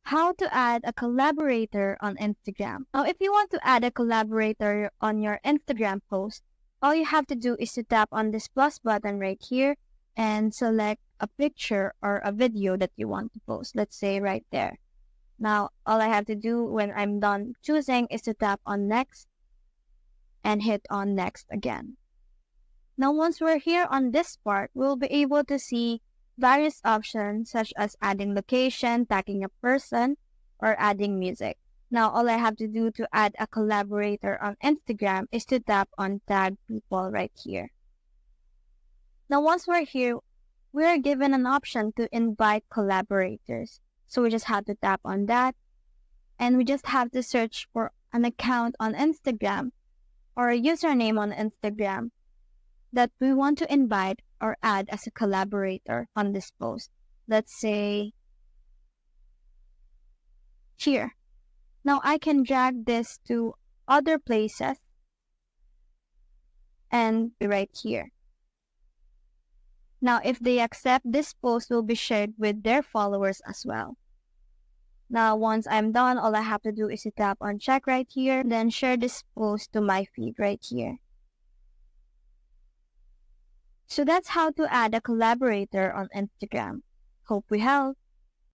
How to add a collaborator on Instagram. Now, if you want to add a collaborator on your Instagram post, all you have to do is to tap on this plus button right here and select a picture or a video that you want to post. Let's say right there. Now, all I have to do when I'm done choosing is to tap on next and hit on next again. Now, once we're here on this part, we'll be able to see various options such as adding location, tagging a person, or adding music. Now, all I have to do to add a collaborator on Instagram is to tap on tag people right here. Now, once we're here, we're given an option to invite collaborators. So we just have to tap on that, and we just have to search for an account on Instagram or a username on Instagram that we want to invite or add as a collaborator on this post. Let's say here. Now I can drag this to other places and be right here. Now if they accept, this post will be shared with their followers as well. Now once I'm done, all I have to do is to tap on check right here, then share this post to my feed right here. So that's how to add a collaborator on Instagram. Hope we helped.